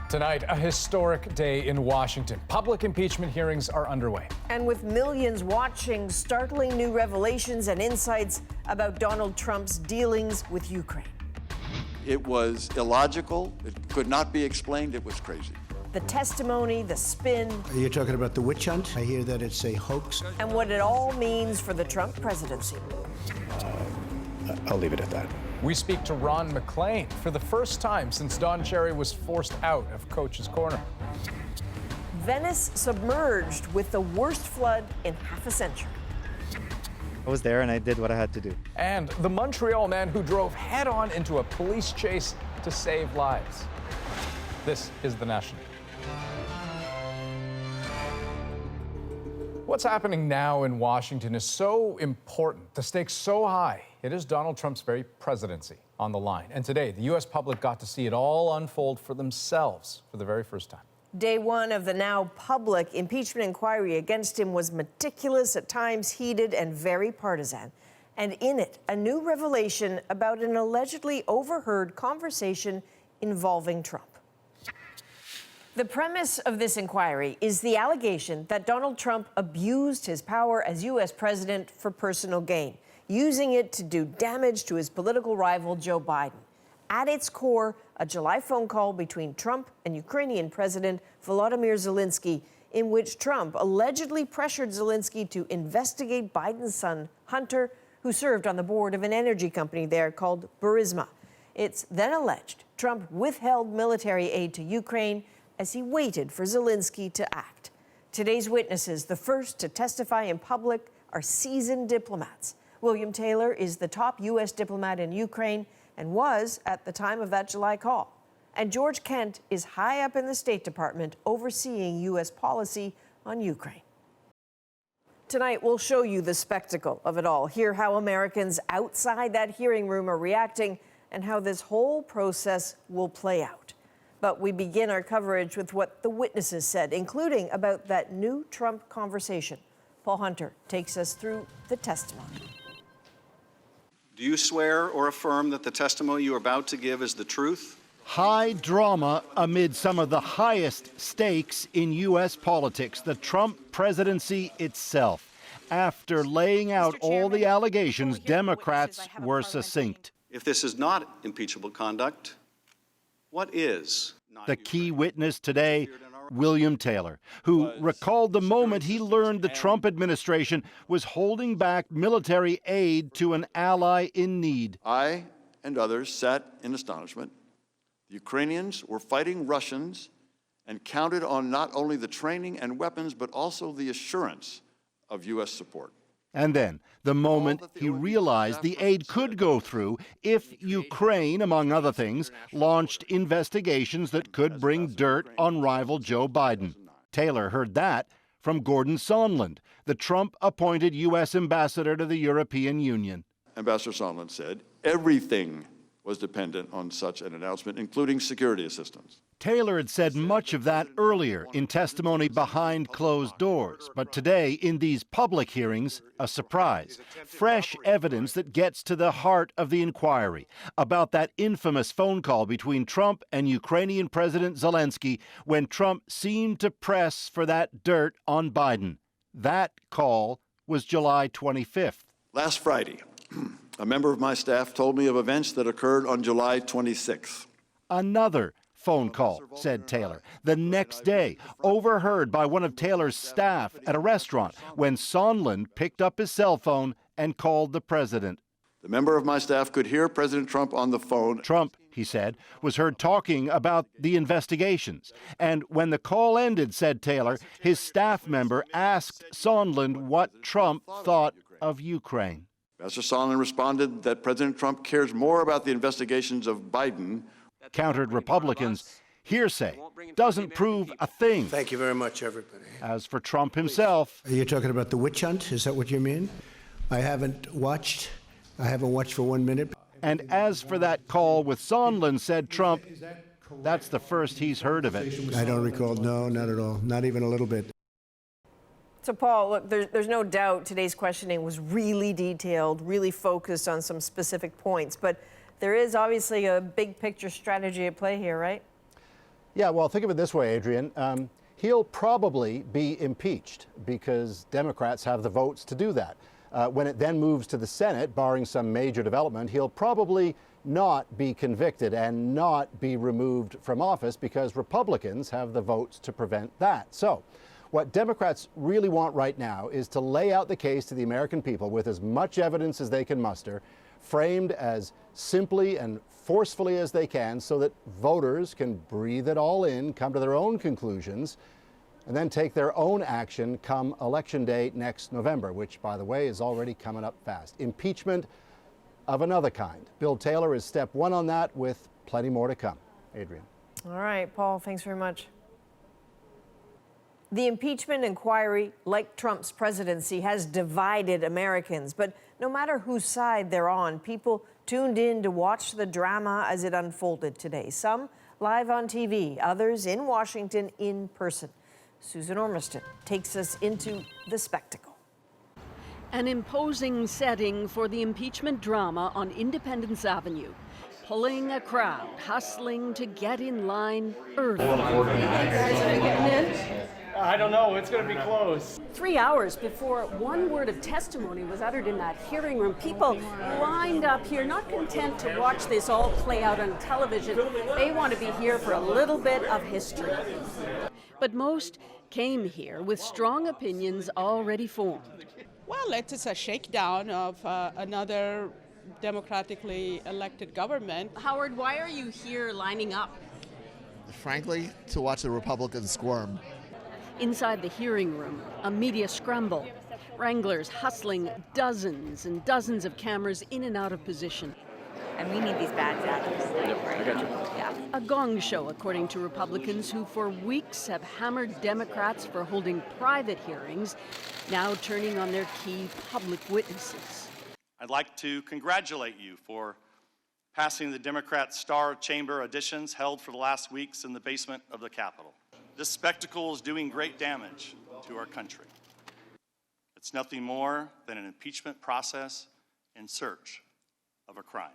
Tonight, a historic day in Washington. Public impeachment hearings are underway. And with millions watching, startling new revelations and insights about Donald Trump's dealings with Ukraine. It was illogical. It could not be explained. It was crazy. The testimony, the spin. Are you talking about the witch hunt? I hear that it's a hoax. And what it all means for the Trump presidency. I'll leave it at that. We speak to Ron MacLean for the first time since Don Cherry was forced out of Coach's Corner. Venice submerged with the worst flood in half a century. I was there and I did what I had to do. And the Montreal man who drove head-on into a police chase to save lives. This is The National. What's happening now in Washington is so important, the stakes so high. It is Donald Trump's very presidency on the line. And today, the U.S. public got to see it all unfold for themselves for the very first time. Day one of the now public impeachment inquiry against him was meticulous, at times heated, and very partisan. And in it, a new revelation about an allegedly overheard conversation involving Trump. The premise of this inquiry is the allegation that Donald Trump abused his power as U.S. president for personal gain, using it to do damage to his political rival, Joe Biden. At its core, a July phone call between Trump and Ukrainian President Volodymyr Zelensky, in which Trump allegedly pressured Zelensky to investigate Biden's son, Hunter, who served on the board of an energy company there called Burisma. It's then alleged Trump withheld military aid to Ukraine as he waited for Zelensky to act. Today's witnesses, the first to testify in public, are seasoned diplomats. William Taylor is the top U.S. diplomat in Ukraine and was at the time of that July call. And George Kent is high up in the State Department overseeing U.S. policy on Ukraine. Tonight, we'll show you the spectacle of it all, hear how Americans outside that hearing room are reacting, and how this whole process will play out. But we begin our coverage with what the witnesses said, including about that new Trump conversation. Paul Hunter takes us through the testimony. Do you swear or affirm that the testimony you are about to give is the truth? High drama amid some of the highest stakes in U.S. politics, the Trump presidency itself. After laying out all the allegations, Democrats were succinct. If this is not impeachable conduct, what is? The key witness today, William Taylor, who recalled the moment he learned the Trump administration was holding back military aid to an ally in need. I and others sat in astonishment. The Ukrainians were fighting Russians and counted on not only the training and weapons, but also the assurance of U.S. support. And then, the moment he realized the aid could go through if Ukraine, among other things, launched investigations that could bring dirt on rival Joe Biden. Taylor heard that from Gordon Sondland, the Trump-appointed U.S. ambassador to the European Union. Ambassador Sondland said everything was dependent on such an announcement, including security assistance. Taylor had said much of that earlier in testimony behind closed doors, but today, in these public hearings, a surprise. Fresh evidence that gets to the heart of the inquiry about that infamous phone call between Trump and Ukrainian President Zelensky when Trump seemed to press for that dirt on Biden. That call was July 25th. Last Friday, a member of my staff told me of events that occurred on July 26th. Another phone call, said Taylor, the next day, overheard by one of Taylor's staff at a restaurant when Sondland picked up his cell phone and called the president. The member of my staff could hear President Trump on the phone. Trump, he said, was heard talking about the investigations. And when the call ended, said Taylor, his staff member asked Sondland what Trump thought of Ukraine. Ambassador Sondland responded that President Trump cares more about the investigations of Biden. Countered Republicans. Hearsay doesn't prove a thing. Thank you very much, everybody. As for Trump himself... Are you talking about the witch hunt? Is that what you mean? I haven't watched for 1 minute. And as for that call with Sondland, said Trump, that's the first he's heard of it. I don't recall. No, not at all. Not even a little bit. So, Paul, look, there's no doubt today's questioning was really detailed, really focused on some specific points. But there is obviously a big picture strategy at play here, right? Yeah, well, think of it this way, Adrian. He'll probably be impeached because Democrats have the votes to do that. When it then moves to the Senate, barring some major development, he'll probably not be convicted and not be removed from office because Republicans have the votes to prevent that. So what Democrats really want right now is to lay out the case to the American people with as much evidence as they can muster, framed as simply and forcefully as they can so that voters can breathe it all in, come to their own conclusions, and then take their own action come Election Day next November, which, by the way, is already coming up fast. Impeachment of another kind. Bill Taylor is step one on that, with plenty more to come. Adrian. All right, Paul, thanks very much. The impeachment inquiry, like Trump's presidency, has divided Americans. But no matter whose side they're on, people tuned in to watch the drama as it unfolded today. Some live on TV, others in Washington in person. Susan Ormiston takes us into the spectacle. An imposing setting for the impeachment drama on Independence Avenue. Pulling a crowd, hustling to get in line early. I don't know, it's going to be close. 3 hours before one word of testimony was uttered in that hearing room, people lined up here, not content to watch this all play out on television. They want to be here for a little bit of history. But most came here with strong opinions already formed. Well, it is a shakedown of another democratically elected government. Howard, why are you here lining up? Frankly, to watch the Republicans squirm. Inside the hearing room, a media scramble. Wranglers hustling dozens and dozens of cameras in and out of position. And we need these badge actors. I got you. Yeah. A gong show, according to Republicans who for weeks have hammered Democrats for holding private hearings, now turning on their key public witnesses. I'd like to congratulate you for passing the Democrat Star Chamber auditions held for the last weeks in the basement of the Capitol. This spectacle is doing great damage to our country. It's nothing more than an impeachment process in search of a crime.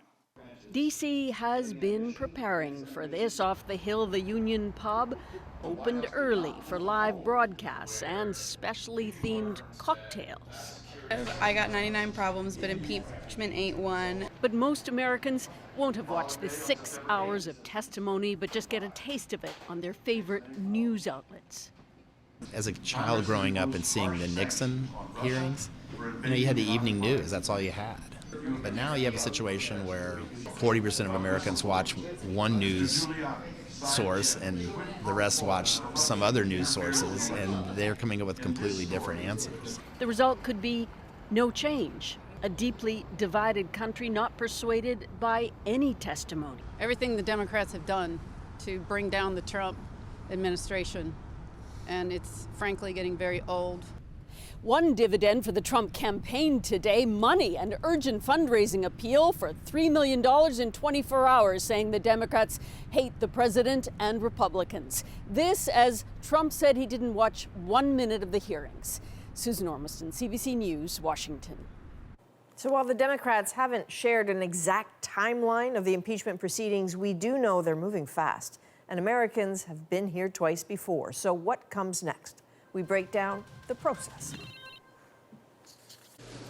D.C. has been preparing for this. Off the hill, the Union Pub opened early for live broadcasts and specially themed cocktails. I got 99 problems, but impeachment ain't one. But most Americans won't have watched the 6 hours of testimony, but just get a taste of it on their favorite news outlets. As a child growing up and seeing the Nixon hearings, you had the evening news, that's all you had. But now you have a situation where 40% of Americans watch one news source and the rest watch some other news sources, and they're coming up with completely different answers. The result could be no change. A deeply divided country not persuaded by any testimony. Everything the Democrats have done to bring down the Trump administration, and it's frankly getting very old. One dividend for the Trump campaign today, money, an urgent fundraising appeal for $3 million in 24 hours, saying the Democrats hate the president and Republicans. This as Trump said he didn't watch 1 minute of the hearings. Susan Ormiston, CBC News, Washington. So while the Democrats haven't shared an exact timeline of the impeachment proceedings, we do know they're moving fast. And Americans have been here twice before. So what comes next? We break down the process.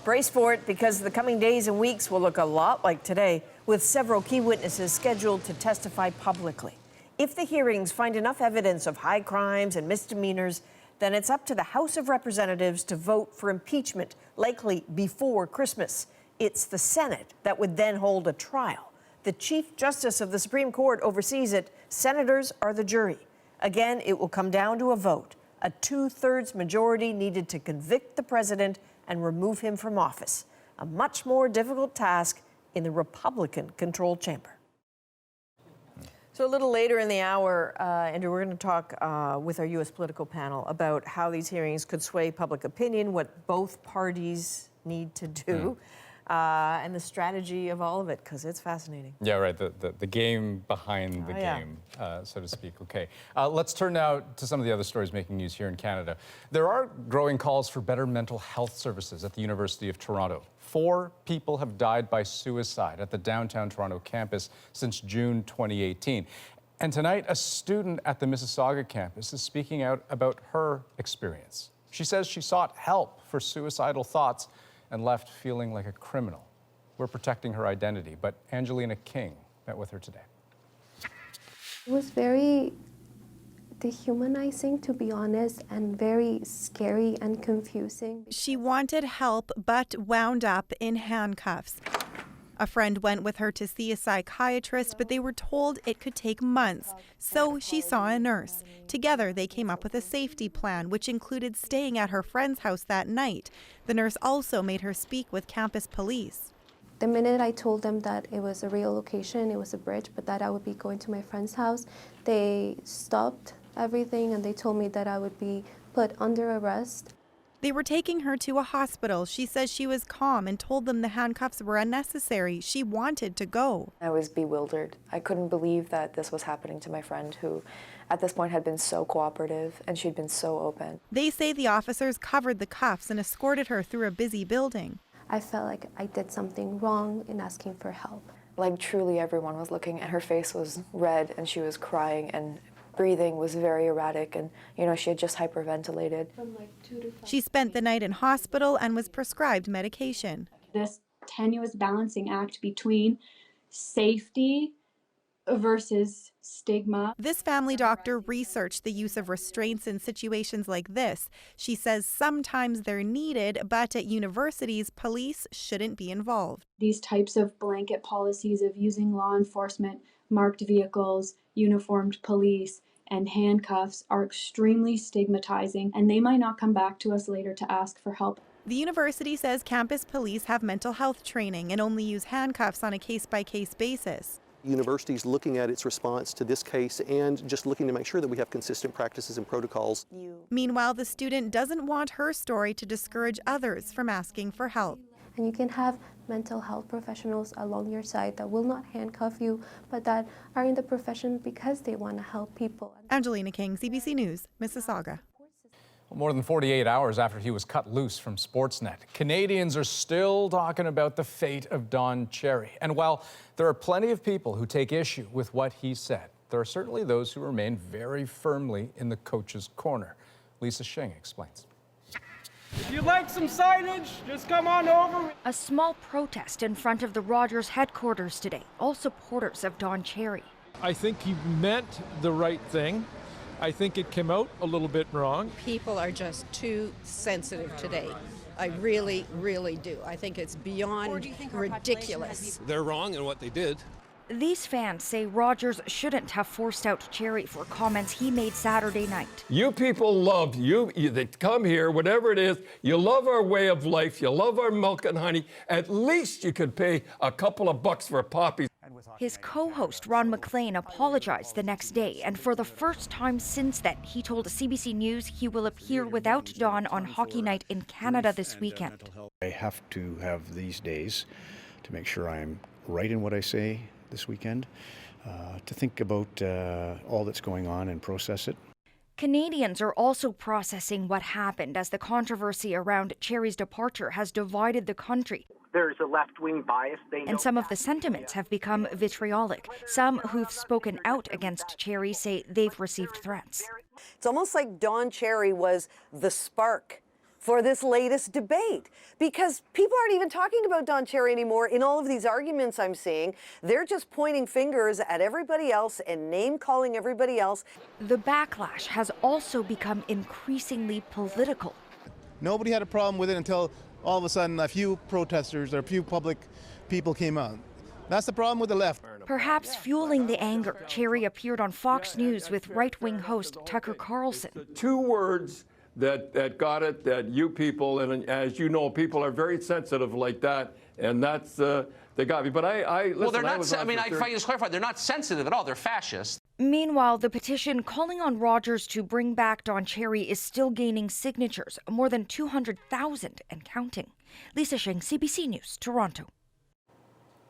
Brace for it, because the coming days and weeks will look a lot like today, with several key witnesses scheduled to testify publicly. If the hearings find enough evidence of high crimes and misdemeanors, then it's up to the House of Representatives to vote for impeachment, likely before Christmas. It's the Senate that would then hold a trial. The Chief Justice of the Supreme Court oversees it. Senators are the jury. Again, it will come down to a vote. A 2/3 majority needed to convict the president and remove him from office. A much more difficult task in the Republican-controlled chamber. So a little later in the hour, Andrew, we're going to talk with our U.S. political panel about how these hearings could sway public opinion, what both parties need to do, and the strategy of all of it, because it's fascinating. Yeah, right, the game behind the game, so to speak. Okay, let's turn now to some of the other stories making news here in Canada. There are growing calls for better mental health services at the University of Toronto. 4 people have died by suicide at the downtown Toronto campus since June 2018. And tonight, a student at the Mississauga campus is speaking out about her experience. She says she sought help for suicidal thoughts and left feeling like a criminal. We're protecting her identity, but Angelina King met with her today. It was very dehumanizing, to be honest, and very scary and confusing. She wanted help but wound up in handcuffs. A friend went with her to see a psychiatrist, but they were told it could take months. So she saw a nurse. Together, they came up with a safety plan, which included staying at her friend's house that night. The nurse also made her speak with campus police. The minute I told them that it was a real location, it was a bridge, but that I would be going to my friend's house, they stopped everything and they told me that I would be put under arrest. They were taking her to a hospital. She says she was calm and told them the handcuffs were unnecessary. She wanted to go. I was bewildered. I couldn't believe that this was happening to my friend who at this point had been so cooperative and she'd been so open. They say the officers covered the cuffs and escorted her through a busy building. I felt like I did something wrong in asking for help. Like truly everyone was looking and her face was red and she was crying and breathing was very erratic and, she had just hyperventilated. She spent the night in hospital and was prescribed medication. This tenuous balancing act between safety versus stigma. This family doctor researched the use of restraints in situations like this. She says sometimes they're needed, but at universities, police shouldn't be involved. These types of blanket policies of using law enforcement, marked vehicles, uniformed police, and handcuffs are extremely stigmatizing, and they might not come back to us later to ask for help. The university says campus police have mental health training and only use handcuffs on a case-by-case basis. The university is looking at its response to this case and just looking to make sure that we have consistent practices and protocols. Meanwhile, the student doesn't want her story to discourage others from asking for help. And you can have mental health professionals along your side that will not handcuff you, but that are in the profession because they want to help people. Angelina King, CBC News, Mississauga. More than 48 hours after he was cut loose from Sportsnet, Canadians are still talking about the fate of Don Cherry. And while there are plenty of people who take issue with what he said, there are certainly those who remain very firmly in the coach's corner. Lisa Shing explains. If you'd like some signage, just come on over. A small protest in front of the Rogers headquarters today, all supporters of Don Cherry. I think he meant the right thing. I think it came out a little bit wrong. People are just too sensitive today. I really, really do. I think it's beyond ridiculous. They're wrong in what they did. These fans say Rogers shouldn't have forced out Cherry for comments he made Saturday night. You people love you that come here, whatever it is, you love our way of life, you love our milk and honey. At least you could pay a couple of bucks for poppies. His co-host Ron McLean apologized the next day, and for the first time since then, he told CBC News he will appear without Don on Hockey Night in Canada this weekend. I have to have these days to make sure I'm right in what I say this weekend, to think about all that's going on and process it. Canadians are also processing what happened as the controversy around Cherry's departure has divided the country. There's a left-wing bias. And some of the sentiments have become vitriolic. Some who've spoken out against Cherry say they've received threats. It's almost like Don Cherry was the spark for this latest debate, because people aren't even talking about Don Cherry anymore in all of these arguments I'm seeing. They're just pointing fingers at everybody else and name-calling everybody else. The backlash has also become increasingly political. Nobody had a problem with it until all of a sudden a few protesters or a few public people came out. That's the problem with the left. Perhaps fueling the anger, Cherry appeared on Fox News with right-wing host Tucker Carlson. Two words that got it, that you people, and as you know, people are very sensitive like that, and that's, they got me. But listen, well, they're not, if I just clarify, they're not sensitive at all, they're fascist. Meanwhile, the petition calling on Rogers to bring back Don Cherry is still gaining signatures, more than 200,000 and counting. Lisa Shing, CBC News, Toronto.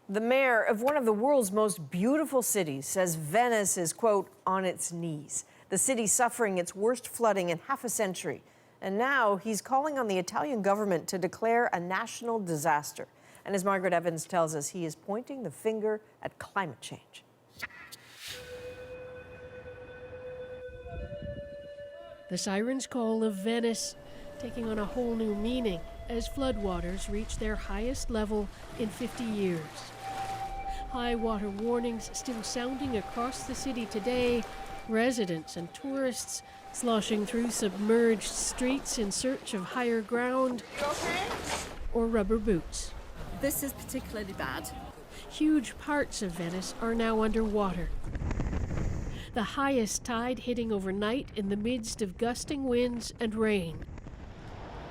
The mayor of one of the world's most beautiful cities says Venice is, quote, on its knees. The city suffering its worst flooding in half a century. And now he's calling on the Italian government to declare a national disaster. And as Margaret Evans tells us, he is pointing the finger at climate change. The siren's call of Venice taking on a whole new meaning as floodwaters reach their highest level in 50 years. High water warnings still sounding across the city today. Residents and tourists sloshing through submerged streets in search of higher ground or rubber boots. This is particularly bad. Huge parts of Venice are now underwater. The highest tide hitting overnight in the midst of gusting winds and rain.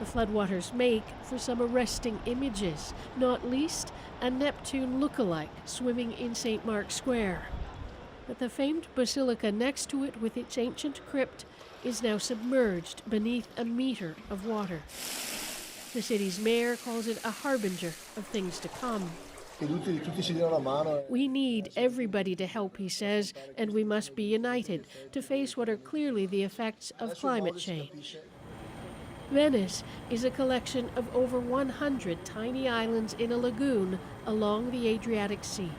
The floodwaters make for some arresting images, not least a Neptune look-alike swimming in St. Mark's Square. But the famed basilica next to it with its ancient crypt is now submerged beneath a meter of water. The city's mayor calls it a harbinger of things to come. We need everybody to help, he says, and we must be united to face what are clearly the effects of climate change. Venice is a collection of over 100 tiny islands in a lagoon along the Adriatic Sea.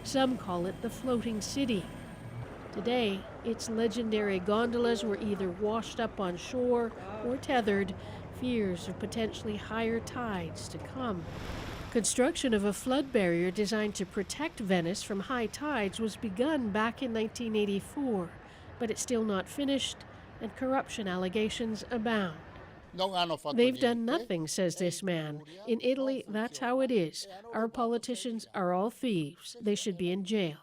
Some call it the floating city. Today, its legendary gondolas were either washed up on shore or tethered, fears of potentially higher tides to come. Construction of a flood barrier designed to protect Venice from high tides was begun back in 1984, but it's still not finished, and corruption allegations abound. They've done nothing, says this man. In Italy, that's how it is. Our politicians are all thieves. They should be in jail.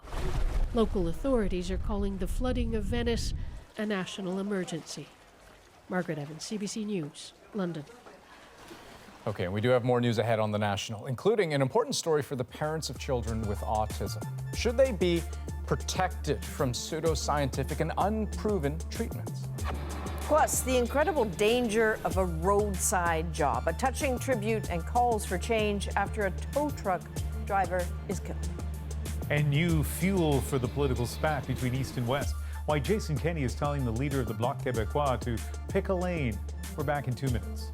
Local authorities are calling the flooding of Venice a national emergency. Margaret Evans, CBC News, London. Okay, and we do have more news ahead on The National, including an important story for the parents of children with autism. Should they be protected from pseudoscientific and unproven treatments? Plus, the incredible danger of a roadside job, a touching tribute and calls for change after a tow truck driver is killed. And new fuel for the political spat between East and West. Why Jason Kenney is telling the leader of the Bloc Québécois to pick a lane. We're back in 2 minutes.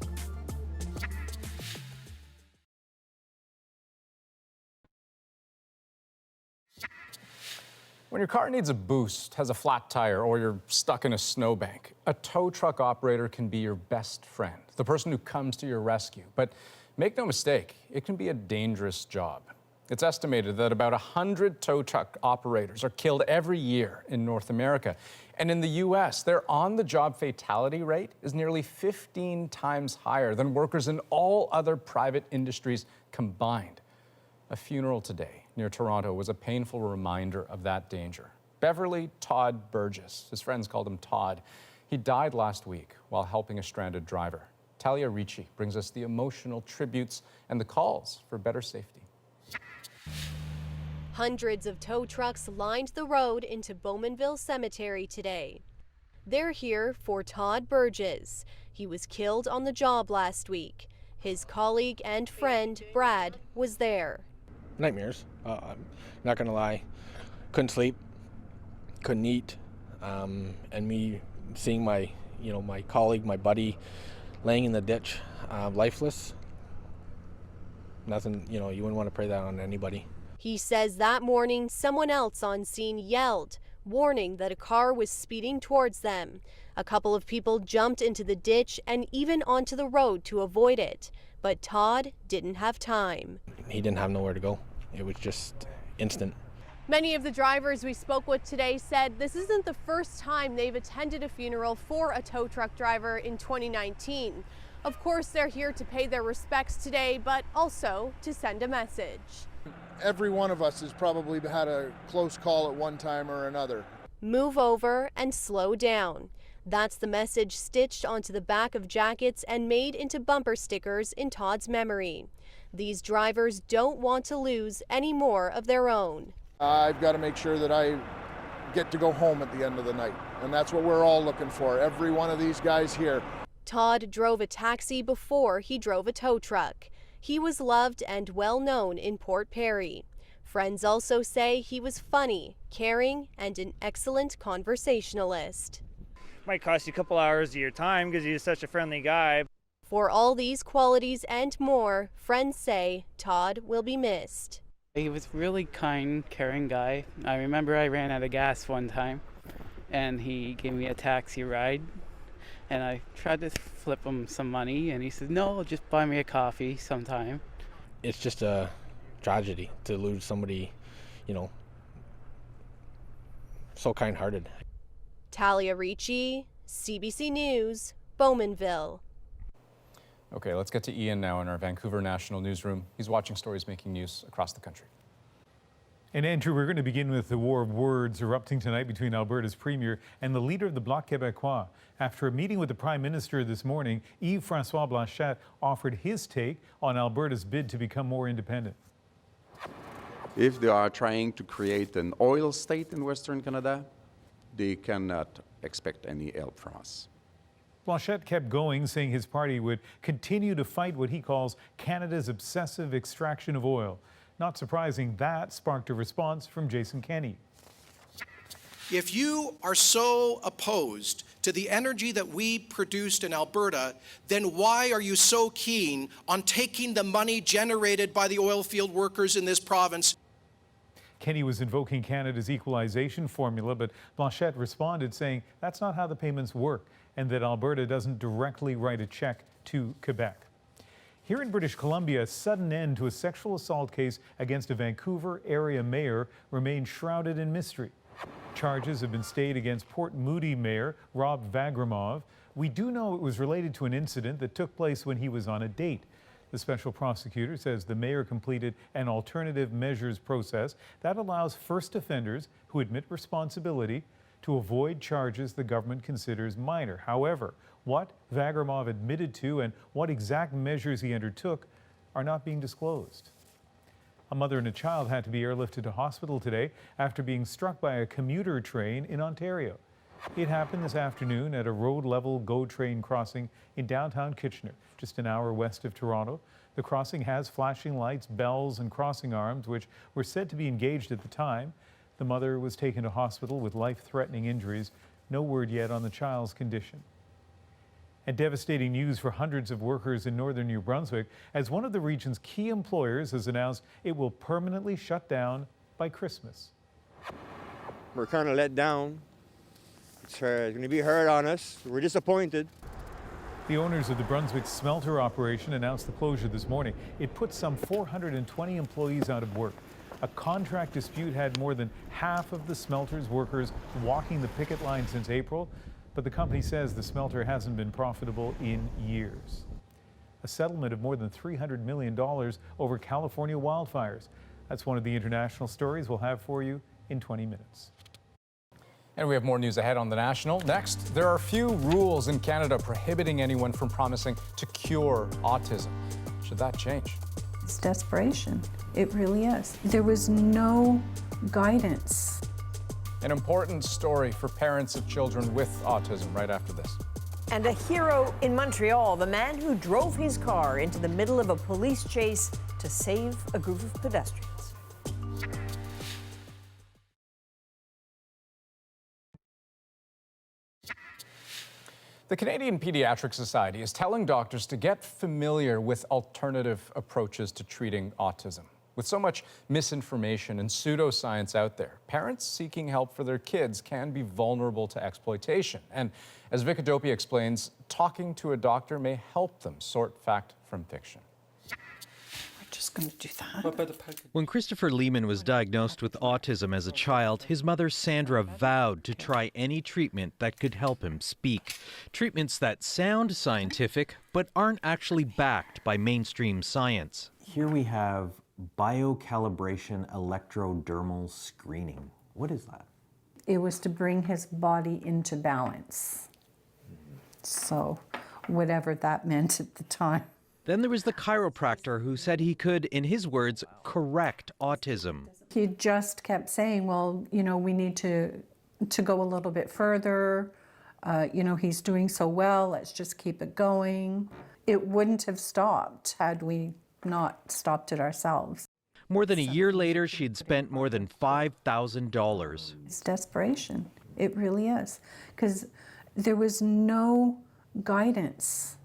When your car needs a boost, has a flat tire, or you're stuck in a snowbank, a tow truck operator can be your best friend, the person who comes to your rescue. But make no mistake, it can be a dangerous job. It's estimated that about 100 tow truck operators are killed every year in North America. And in the U.S., their on-the-job fatality rate is nearly 15 times higher than workers in all other private industries combined. A funeral today near Toronto was a painful reminder of that danger. Beverly Todd Burgess, his friends called him Todd, he died last week while helping a stranded driver. Talia Ricci brings us the emotional tributes and the calls for better safety. Hundreds of tow trucks lined the road into Bowmanville Cemetery today. They're here for Todd Burgess. He was killed on the job last week. His colleague and friend, Brad, was there. Nightmares, I'm not gonna lie. Couldn't sleep, couldn't eat, and me seeing my colleague, my buddy, laying in the ditch, lifeless. Nothing, you wouldn't want to pray that on anybody. He says that morning someone else on scene yelled, warning that a car was speeding towards them. A couple of people jumped into the ditch and even onto the road to avoid it. But Todd didn't have time. He didn't have nowhere to go. It was just instant. Many of the drivers we spoke with today said this isn't the first time they've attended a funeral for a tow truck driver in 2019. Of course, they're here to pay their respects today, but also to send a message. Every one of us has probably had a close call at one time or another. Move over and slow down. That's the message stitched onto the back of jackets and made into bumper stickers in Todd's memory. These drivers don't want to lose any more of their own. I've got to make sure that I get to go home at the end of the night, and that's what we're all looking for, every one of these guys here. Todd drove a taxi before he drove a tow truck. He was loved and well known in Port Perry. Friends also say he was funny, caring, and an excellent conversationalist. Might cost you a couple hours of your time because he's such a friendly guy. For all these qualities and more, friends say Todd will be missed. He was a really kind, caring guy. I remember I ran out of gas one time and he gave me a taxi ride And I tried to flip him some money, and he said, no, just buy me a coffee sometime. It's just a tragedy to lose somebody, you know, so kind-hearted. Talia Ricci, CBC News, Bowmanville. Okay, let's get to Ian now in our Vancouver National Newsroom. He's watching stories making news across the country. And Andrew, we're going to begin with the war of words erupting tonight between Alberta's premier and the leader of the Bloc Québécois. After a meeting with the Prime Minister this morning, Yves-François Blanchet offered his take on Alberta's bid to become more independent. If they are trying to create an oil state in Western Canada, they cannot expect any help from us. Blanchet kept going, saying his party would continue to fight what he calls Canada's obsessive extraction of oil. Not surprising, that sparked a response from Jason Kenney. If you are so opposed to the energy that we produced in Alberta, then why are you so keen on taking the money generated by the oil field workers in this province? Kenney was invoking Canada's equalization formula, but Blanchet responded saying that's not how the payments work and that Alberta doesn't directly write a check to Quebec. Here in British Columbia, a sudden end to a sexual assault case against a Vancouver area mayor remains shrouded in mystery. Charges have been stayed against Port Moody Mayor Rob Vagramov. We do know it was related to an incident that took place when he was on a date. The special prosecutor says the mayor completed an alternative measures process that allows first offenders who admit responsibility to avoid charges the government considers minor. However, what Vagramov admitted to and what exact measures he undertook are not being disclosed. A mother and a child had to be airlifted to hospital today after being struck by a commuter train in Ontario. It happened this afternoon at a road-level GO train crossing in downtown Kitchener, just an hour west of Toronto. The crossing has flashing lights, bells, and crossing arms, which were said to be engaged at the time. The mother was taken to hospital with life-threatening injuries. No word yet on the child's condition. And devastating news for hundreds of workers in northern New Brunswick, as one of the region's key employers has announced it will permanently shut down by Christmas. We're kind of let down. It's going to be hard on us. We're disappointed. The owners of the Brunswick smelter operation announced the closure this morning. It put some 420 employees out of work. A contract dispute had more than half of the smelter's workers walking the picket line since April. But the company says the smelter hasn't been profitable in years. A settlement of more than $300 million over California wildfires. That's one of the international stories we'll have for you in 20 minutes. And we have more news ahead on The National. Next, there are few rules in Canada prohibiting anyone from promising to cure autism. Should that change? It's desperation. It really is. There was no guidance. An important story for parents of children with autism right after this. And a hero in Montreal, the man who drove his car into the middle of a police chase to save a group of pedestrians. The Canadian Pediatric Society is telling doctors to get familiar with alternative approaches to treating autism. With so much misinformation and pseudoscience out there, parents seeking help for their kids can be vulnerable to exploitation. And as Vic Adopi explains, talking to a doctor may help them sort fact from fiction. We're just going to do that. When Christopher Lehman was diagnosed with autism as a child, his mother Sandra vowed to try any treatment that could help him speak. Treatments that sound scientific but aren't actually backed by mainstream science. Here we have biocalibration electrodermal screening. What is that? It was to bring his body into balance. So, whatever that meant at the time. Then there was the chiropractor who said he could, in his words, correct autism. He just kept saying, well, you know, we need to go a little bit further. You know, he's doing so well, let's just keep it going. It wouldn't have stopped had we not stopped it ourselves. More than a year later, she had spent more than $5,000. It's desperation. It really is. Because there was no guidance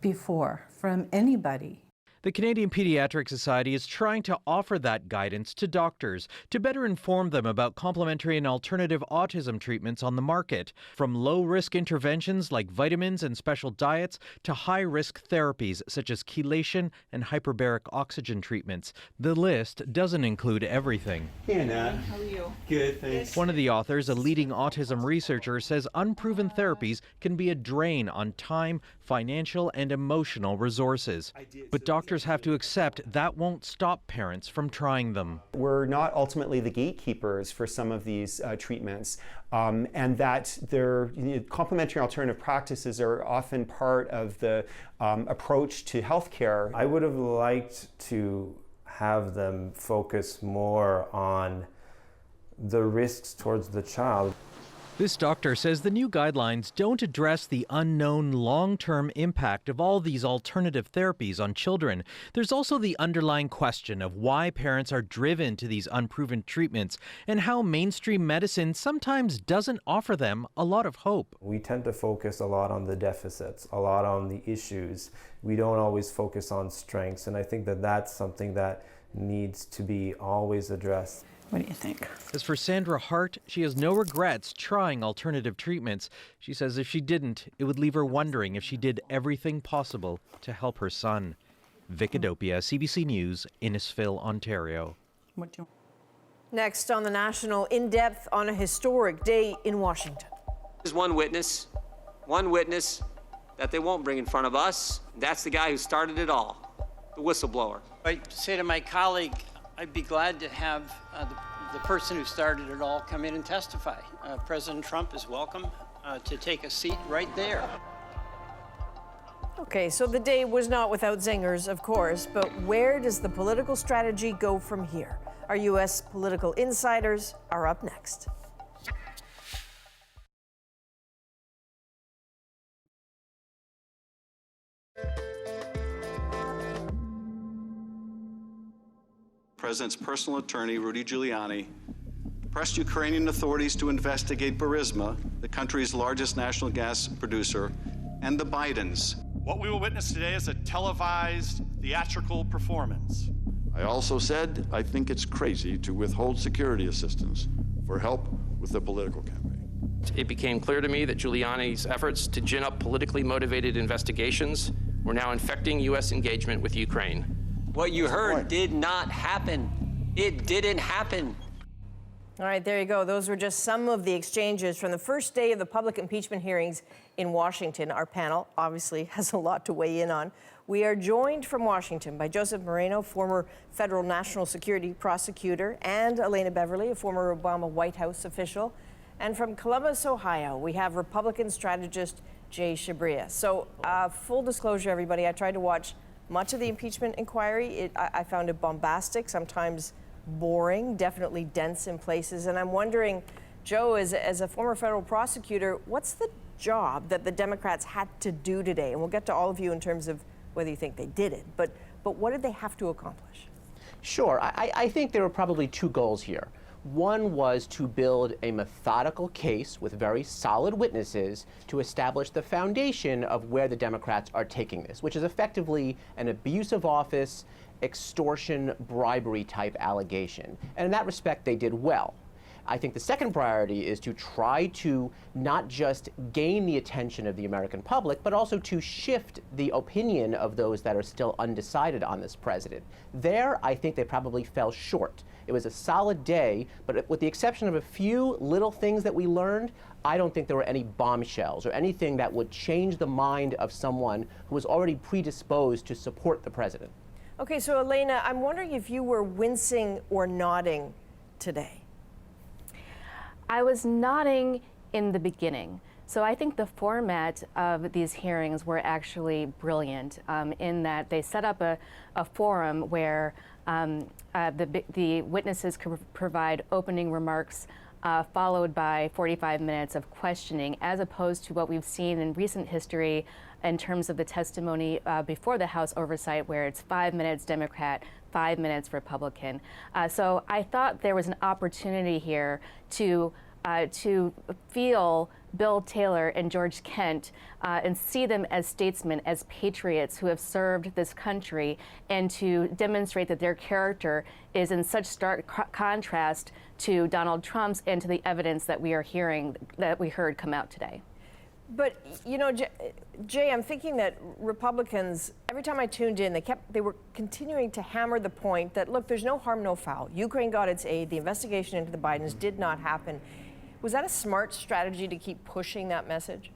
before from anybody. The Canadian Pediatric Society is trying to offer that guidance to doctors to better inform them about complementary and alternative autism treatments on the market, from low-risk interventions like vitamins and special diets to high-risk therapies such as chelation and hyperbaric oxygen treatments. The list doesn't include everything. Hey, Nat. How are you? Good, thanks. One of the authors, a leading autism researcher, says unproven therapies can be a drain on time, financial, and emotional resources. But doctors have to accept that won't stop parents from trying them. We're not ultimately the gatekeepers for some of these treatments, and that complementary alternative practices are often part of the approach to healthcare. I would have liked to have them focus more on the risks towards the child. This doctor says the new guidelines don't address the unknown long-term impact of all these alternative therapies on children. There's also the underlying question of why parents are driven to these unproven treatments and how mainstream medicine sometimes doesn't offer them a lot of hope. We tend to focus a lot on the deficits, a lot on the issues. We don't always focus on strengths, and I think that that's something that needs to be always addressed. What do you think? As for Sandra Hart, she has no regrets trying alternative treatments. She says if she didn't, it would leave her wondering if she did everything possible to help her son. Vic Adopia, CBC News, Innisfil, Ontario. Next on The National, in depth on a historic day in Washington. There's one witness that they won't bring in front of us. That's the guy who started it all, the whistleblower. I say to my colleague, I'd be glad to have the person who started it all come in and testify. President Trump is welcome to take a seat right there. Okay, so the day was not without zingers, of course, but where does the political strategy go from here? Our U.S. political insiders are up next. President's personal attorney, Rudy Giuliani, pressed Ukrainian authorities to investigate Burisma, the country's largest national gas producer, and the Bidens. What we will witness today is a televised theatrical performance. I also said I think it's crazy to withhold security assistance for help with the political campaign. It became clear to me that Giuliani's efforts to gin up politically motivated investigations were now infecting U.S. engagement with Ukraine. What you heard did not happen. It didn't happen. All right, there you go. Those were just some of the exchanges from the first day of the public impeachment hearings in Washington. Our panel obviously has a lot to weigh in on. We are joined from Washington by Joseph Moreno, former federal national security prosecutor, and Elena Beverly, a former Obama White House official. And from Columbus, Ohio, we have Republican strategist Jay Shabria. So full disclosure, everybody, I tried to watch much of the impeachment inquiry. I found it bombastic, sometimes boring, definitely dense in places. And I'm wondering, Joe, as a former federal prosecutor, what's the job that the Democrats had to do today? And we'll get to all of you in terms of whether you think they did it. But what did they have to accomplish? Sure. I think there were probably two goals here. One was to build a methodical case with very solid witnesses to establish the foundation of where the Democrats are taking this, which is effectively an abuse of office, extortion, bribery type allegation. And in that respect, they did well. I think the second priority is to try to not just gain the attention of the American public, but also to shift the opinion of those that are still undecided on this president. There, I think they probably fell short. It was a solid day, but with the exception of a few little things that we learned, I don't think there were any bombshells or anything that would change the mind of someone who was already predisposed to support the president. Okay, so Elena, I'm wondering if you were wincing or nodding today. I was nodding in the beginning. So I think the format of these hearings were actually brilliant in that they set up a forum where the witnesses could provide opening remarks followed by 45 minutes of questioning, as opposed to what we've seen in recent history in terms of the testimony before the House oversight, where it's 5 minutes Democrat, 5 minutes Republican. So I thought there was an opportunity here to to feel Bill Taylor and George Kent and see them as statesmen, as patriots who have served this country, and to demonstrate that their character is in such stark contrast to Donald Trump's and to the evidence that we are hearing, that we heard come out today. But, you know, Jay, I'm thinking that Republicans, every time I tuned in, they were continuing to hammer the point that, look, there's no harm, no foul. Ukraine got its aid. The investigation into the Bidens did not happen. Was that a smart strategy to keep pushing that message?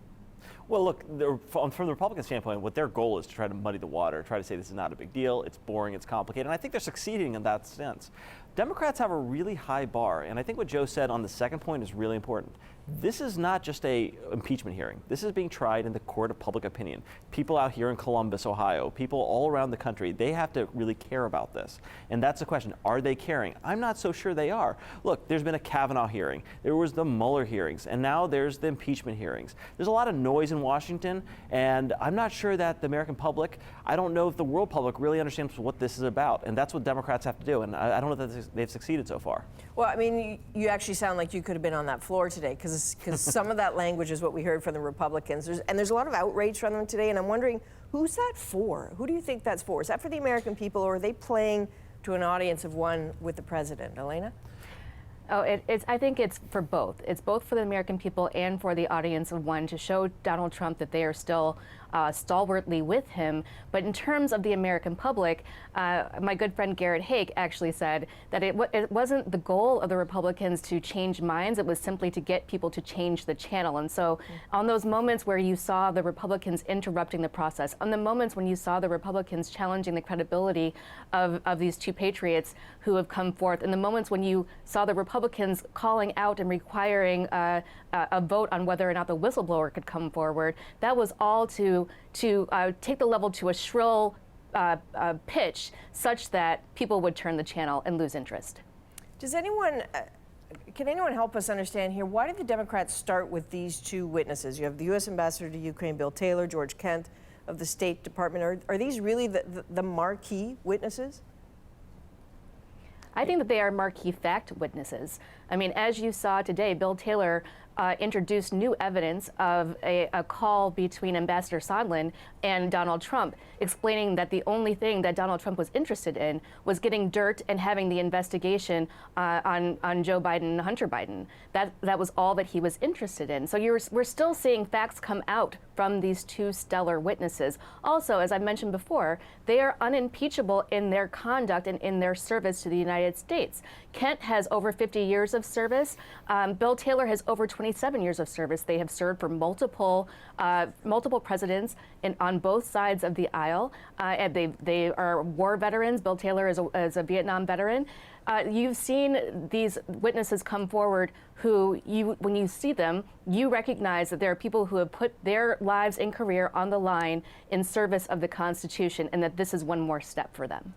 Well, look, from the Republican standpoint, what their goal is to try to muddy the water, try to say this is not a big deal, it's boring, it's complicated, and I think they're succeeding in that sense. Democrats have a really high bar, and I think what Joe said on the second point is really important. This is not just a impeachment hearing. This is being tried in the court of public opinion. People out here in Columbus, Ohio, people all around the country, they have to really care about this. And that's the question. Are they caring? I'm not so sure they are. Look, there's been a Kavanaugh hearing. There was the Mueller hearings. And now there's the impeachment hearings. There's a lot of noise in Washington. And I'm not sure that the American public, I don't know if the world public really understands what this is about. And that's what Democrats have to do. And I don't know that they've succeeded so far. Well, I mean, you actually sound like you could have been on that floor today, because some of that language is what we heard from the Republicans. There's a lot of outrage from them today, and I'm wondering, who's that for? Who do you think that's for? Is that for the American people, or are they playing to an audience of one with the president? Elena? Oh, I think it's for both. It's both for the American people and for the audience of one, to show Donald Trump that they are still stalwartly with him. But in terms of the American public, my good friend Garrett Haake actually said that it wasn't the goal of the Republicans to change minds. It was simply to get people to change the channel. And so on those moments where you saw the Republicans interrupting the process, on the moments when you saw the Republicans challenging the credibility of these two patriots who have come forth, and the moments when you saw the Republicans calling out and requiring a vote on whether or not the whistleblower could come forward, that was all to take the level to a shrill pitch, such that people would turn the channel and lose interest. Does anyone, can anyone help us understand here, why did the Democrats start with these two witnesses? You have the U.S. Ambassador to Ukraine, Bill Taylor, George Kent of the State Department. Are these really the marquee witnesses? I think that they are marquee fact witnesses. I mean, as you saw today, Bill Taylor introduced new evidence of a call between Ambassador Sondland and Donald Trump, explaining that the only thing that Donald Trump was interested in was getting dirt and having the investigation on Joe Biden and Hunter Biden. That was all that he was interested in. So we're still seeing facts come out from these two stellar witnesses. Also, as I mentioned before, they are unimpeachable in their conduct and in their service to the United States. Kent has over 50 years of service. Bill Taylor has over 27 years of service. They have served for multiple presidents on both sides of the aisle. And they are war veterans. Bill Taylor is a Vietnam veteran. You've seen these witnesses come forward who, when you see them, you recognize that there are people who have put their lives and career on the line in service of the Constitution, and that this is one more step for them.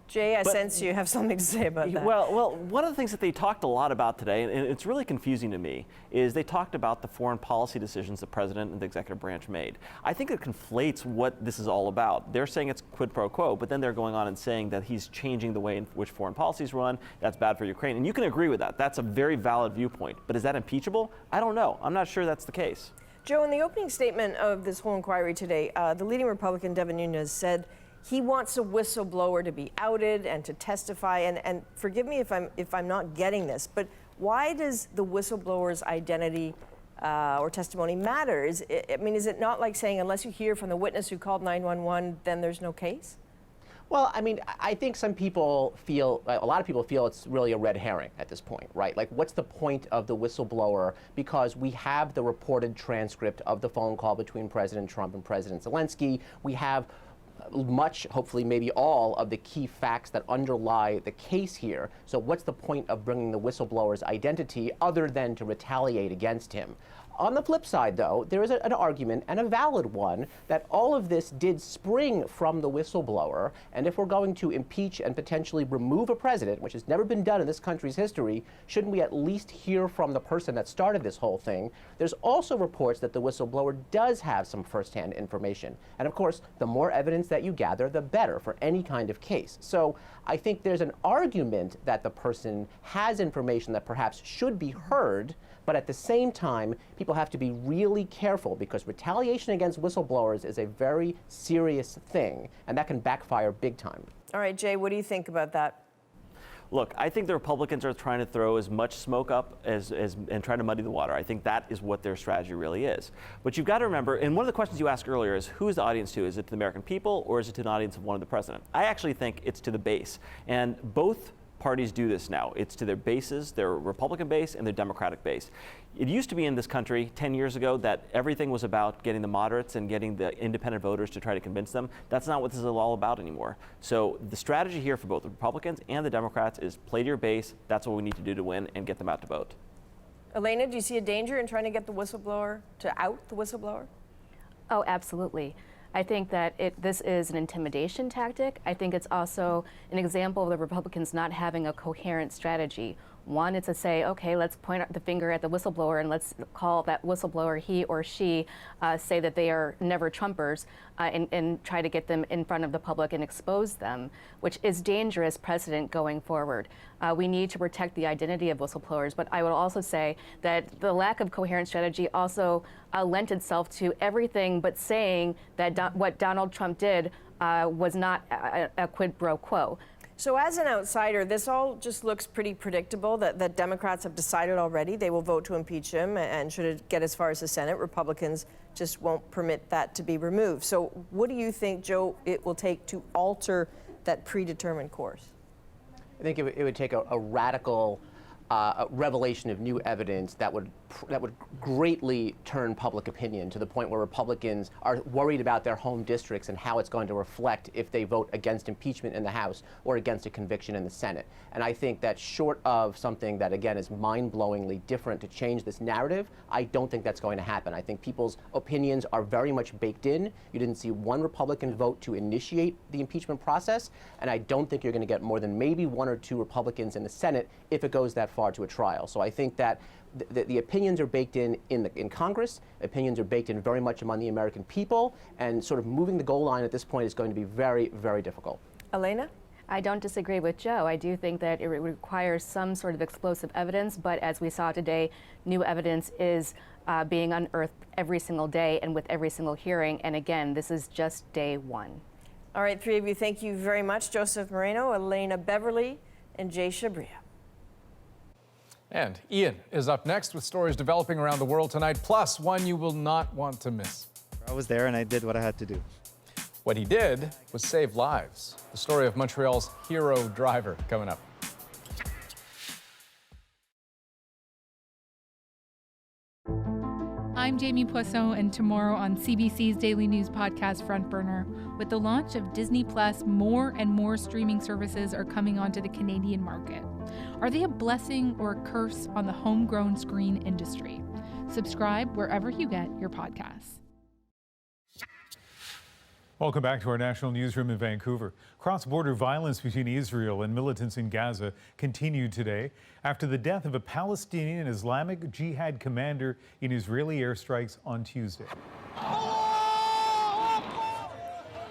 Jay, I sense you have something to say about that. Well, one of the things that they talked a lot about today, and it's really confusing to me, is they talked about the foreign policy decisions the president and the executive branch made. I think it conflates what this is all about. They're saying it's quid pro quo, but then they're going on and saying that he's changing the way in which foreign policy is run. That's bad for Ukraine. And you can agree with that. That's a very valid viewpoint. But is that impeachable? I don't know. I'm not sure that's the case. Joe, in the opening statement of this whole inquiry today, the leading Republican, Devin Nunes, said he wants a whistleblower to be outed and to testify. And forgive me if I'm not getting this, but why does the whistleblower's identity or testimony matter? Is it not like saying unless you hear from the witness who called 911, then there's no case? Well, I mean, I think a lot of people feel it's really a red herring at this point, right? Like, what's the point of the whistleblower? Because we have the reported transcript of the phone call between President Trump and President Zelensky. We have much, hopefully maybe all, of the key facts that underlie the case here. So what's the point of bringing the whistleblower's identity other than to retaliate against him? On the flip side, though, there is an argument, and a valid one, that all of this did spring from the whistleblower, and if we're going to impeach and potentially remove a president, which has never been done in this country's history, shouldn't we at least hear from the person that started this whole thing? There's also reports that the whistleblower does have some firsthand information. And of course, the more evidence that you gather, the better for any kind of case. So I think there's an argument that the person has information that perhaps should be heard, but at the same time, people have to be really careful because retaliation against whistleblowers is a very serious thing, and that can backfire big time. All right, Jay, what do you think about that? Look, I think the Republicans are trying to throw as much smoke up and trying to muddy the water. I think that is what their strategy really is. But you've got to remember, and one of the questions you asked earlier is, who is the audience to? Is it to the American people, or is it to an audience of one of the president? I actually think it's to the base. And both parties do this now. It's to their bases, their Republican base and their Democratic base. It used to be in this country 10 years ago that everything was about getting the moderates and getting the independent voters to try to convince them. That's not what this is all about anymore. So the strategy here for both the Republicans and the Democrats is play to your base. That's what we need to do to win and get them out to vote. Elena, do you see a danger in trying to get the whistleblower, to out the whistleblower? Oh, absolutely. I think that this is an intimidation tactic. I think it's also an example of the Republicans not having a coherent strategy. One is to say, okay, let's point the finger at the whistleblower and let's call that whistleblower, he or she, say that they are never Trumpers and try to get them in front of the public and expose them, which is dangerous precedent going forward. We need to protect the identity of whistleblowers, but I would also say that the lack of coherent strategy also lent itself to everything but saying that what Donald Trump did was not a quid pro quo. So as an outsider, this all just looks pretty predictable that Democrats have decided already they will vote to impeach him, and should it get as far as the Senate, Republicans just won't permit that to be removed. So what do you think, Joe, it will take to alter that predetermined course? I think it would take a radical revelation of new evidence that would greatly turn public opinion to the point where Republicans are worried about their home districts and how it's going to reflect if they vote against impeachment in the House or against a conviction in the Senate. And I think that short of something that, again, is mind-blowingly different to change this narrative, I don't think that's going to happen. I think people's opinions are very much baked in. You didn't see one Republican vote to initiate the impeachment process, and I don't think you're going to get more than maybe one or two Republicans in the Senate if it goes that far to a trial. So I think that the opinions are baked in Congress, opinions are baked in very much among the American people, and sort of moving the goal line at this point is going to be very, very difficult. Elena? I don't disagree with Joe. I do think that it requires some sort of explosive evidence, but as we saw today, new evidence is being unearthed every single day and with every single hearing, and again, this is just day one. All right, three of you, thank you very much. Joseph Moreno, Elena Beverly, and Jay Shabria. And Ian is up next with stories developing around the world tonight, plus one you will not want to miss. I was there and I did what I had to do. What he did was save lives. The story of Montreal's hero driver coming up. I'm Jamie Poisson, and tomorrow on CBC's daily news podcast Front Burner, with the launch of Disney Plus, more and more streaming services are coming onto the Canadian market. Are they a blessing or a curse on the homegrown screen industry? Subscribe wherever you get your podcasts. Welcome back to our national newsroom in Vancouver. Cross-border violence between Israel and militants in Gaza continued today after the death of a Palestinian Islamic Jihad commander in Israeli airstrikes on Tuesday.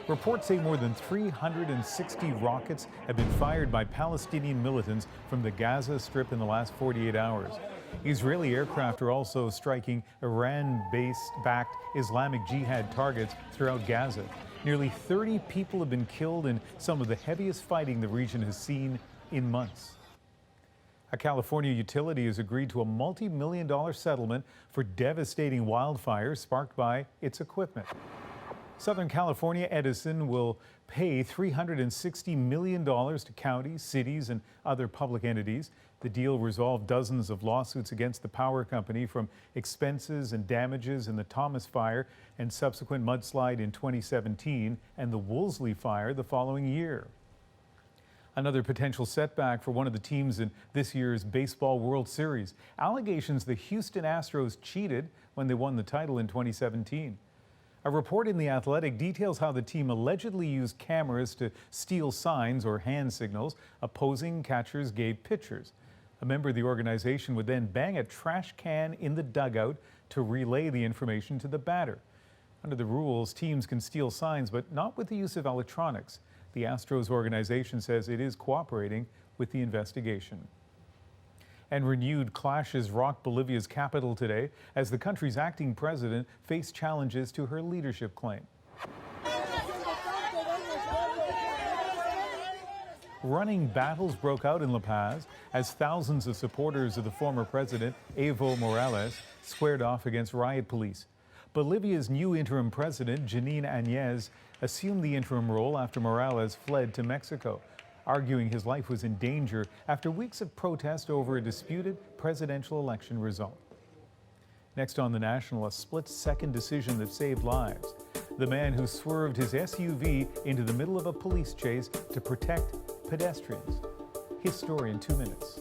Reports say more than 360 rockets have been fired by Palestinian militants from the Gaza Strip in the last 48 hours. Israeli aircraft are also striking Iran-backed Islamic Jihad targets throughout Gaza. Nearly 30 people have been killed in some of the heaviest fighting the region has seen in months. A California utility has agreed to a multi-million-dollar settlement for devastating wildfires sparked by its equipment. Southern California Edison will pay $360 million to counties, cities, and other public entities. The deal resolved dozens of lawsuits against the power company, from expenses and damages in the Thomas Fire and subsequent mudslide in 2017 and the Woolsey Fire the following year. Another potential setback for one of the teams in this year's Baseball World Series. Allegations the Houston Astros cheated when they won the title in 2017. A report in The Athletic details how the team allegedly used cameras to steal signs or hand signals opposing catchers gave pitchers. A member of the organization would then bang a trash can in the dugout to relay the information to the batter. Under the rules, teams can steal signs, but not with the use of electronics. The Astros organization says it is cooperating with the investigation. And renewed clashes rocked Bolivia's capital today as the country's acting president faced challenges to her leadership claim. Running battles broke out in La Paz as thousands of supporters of the former president, Evo Morales, squared off against riot police. Bolivia's new interim president, Janine Áñez, assumed the interim role after Morales fled to Mexico, arguing his life was in danger after weeks of protest over a disputed presidential election result. Next on The National, a split-second decision that saved lives. The man who swerved his SUV into the middle of a police chase to protect pedestrians. His story in 2 minutes.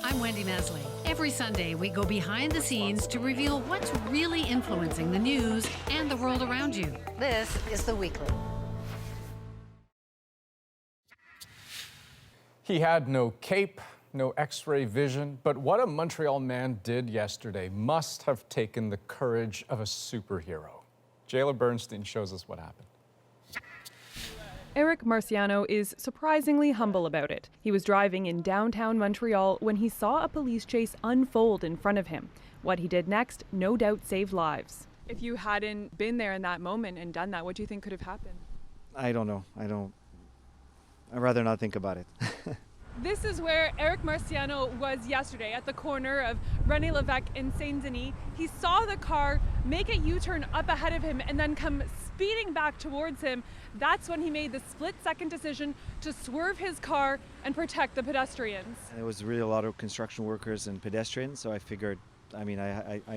I'm Wendy Mesley. Every Sunday, we go behind the scenes to reveal what's really influencing the news and the world around you. This is The Weekly. He had no cape, no X-ray vision, but what a Montreal man did yesterday must have taken the courage of a superhero. Jayla Bernstein shows us what happened. Eric Marciano is surprisingly humble about it. He was driving in downtown Montreal when he saw a police chase unfold in front of him. What he did next, no doubt, saved lives. If you hadn't been there in that moment and done that, what do you think could have happened? I don't know. I'd rather not think about it. This is where Eric Marciano was yesterday, at the corner of René Lévesque and Saint-Denis. He saw the car make a U-turn up ahead of him and then come speeding back towards him. That's when he made the split-second decision to swerve his car and protect the pedestrians. There was really a lot of construction workers and pedestrians, so I figured, I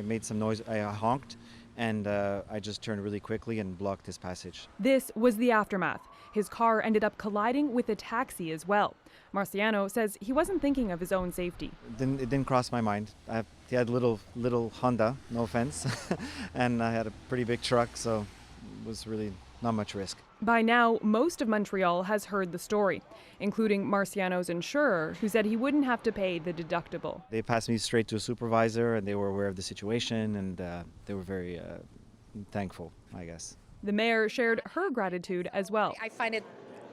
made some noise, I honked, and I just turned really quickly and blocked his passage. This was the aftermath. His car ended up colliding with a taxi as well. Marciano says he wasn't thinking of his own safety. It didn't cross my mind. He had a little Honda, no offense, and I had a pretty big truck, so it was really not much risk. By now, most of Montreal has heard the story, including Marciano's insurer, who said he wouldn't have to pay the deductible. They passed me straight to a supervisor, and they were aware of the situation, and they were very thankful, I guess. The mayor shared her gratitude as well. I find it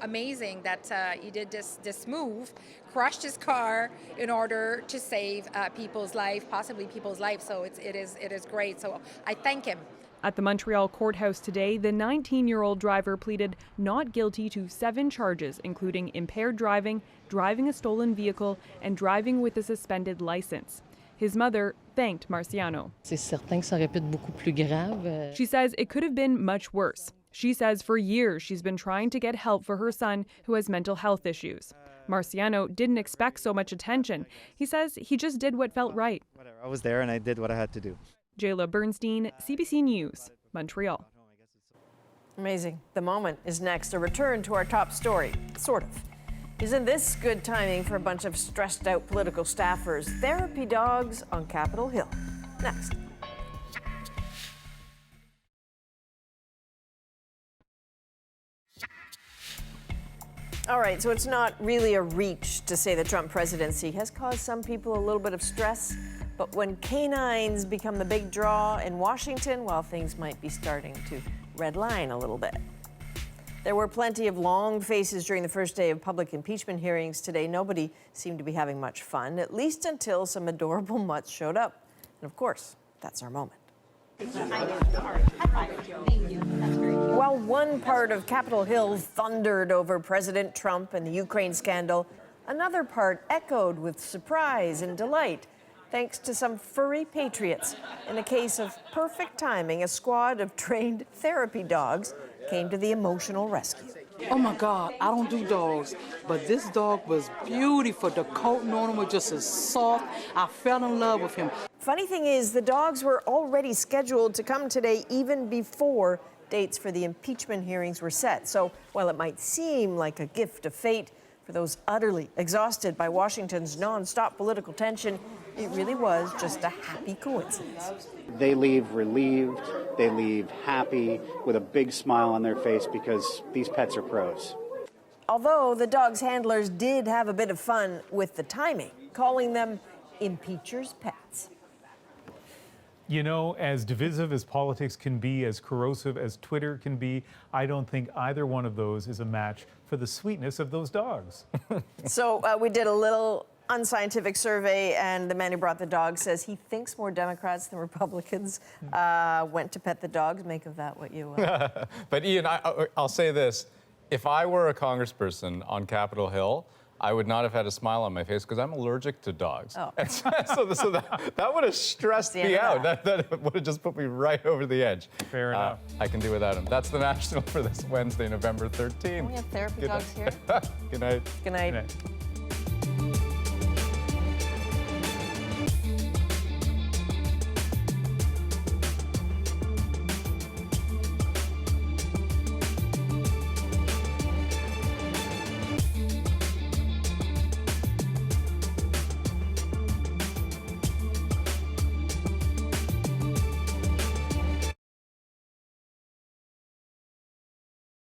amazing that he did this move, crushed his car in order to save people's life, possibly people's lives. So it is great. So I thank him. At the Montreal courthouse today, the 19-year-old driver pleaded not guilty to 7 charges, including impaired driving, driving a stolen vehicle, and driving with a suspended license. His mother thanked Marciano. She says it could have been much worse. She says for years she's been trying to get help for her son who has mental health issues. Marciano didn't expect so much attention. He says he just did what felt right. I was there and I did what I had to do. Jayla Bernstein, CBC News, Montreal. Amazing. The moment is next. A return to our top story, sort of. Isn't this good timing for a bunch of stressed out political staffers? Therapy dogs on Capitol Hill. Next. All right, so it's not really a reach to say the Trump presidency has caused some people a little bit of stress. But when canines become the big draw in Washington, well, things might be starting to redline a little bit. There were plenty of long faces during the first day of public impeachment hearings today. Nobody seemed to be having much fun, at least until some adorable mutts showed up. And of course, that's our moment. While one part of Capitol Hill thundered over President Trump and the Ukraine scandal, another part echoed with surprise and delight, thanks to some furry patriots. In a case of perfect timing, a squad of trained therapy dogs came to the emotional rescue. Oh my God, I don't do dogs, but this dog was beautiful. The coat on him was just as soft. I fell in love with him. Funny thing is, the dogs were already scheduled to come today even before dates for the impeachment hearings were set. So while it might seem like a gift of fate for those utterly exhausted by Washington's nonstop political tension, it really was just a happy coincidence. They leave relieved, they leave happy, with a big smile on their face because these pets are pros. Although the dog's handlers did have a bit of fun with the timing, calling them impeachers' pets. You know, as divisive as politics can be, as corrosive as Twitter can be, I don't think either one of those is a match for the sweetness of those dogs. So we did a little unscientific survey, and the man who brought the dog says he thinks more Democrats than Republicans went to pet the dogs. Make of that what you will. But Ian, I'll say this. If I were a congressperson on Capitol Hill, I would not have had a smile on my face because I'm allergic to dogs. Oh. And so that would have stressed me out. That would have just put me right over the edge. Fair enough. I can do without him. That's the National for this Wednesday, November 13th. We have therapy dogs here. Good night. Good night.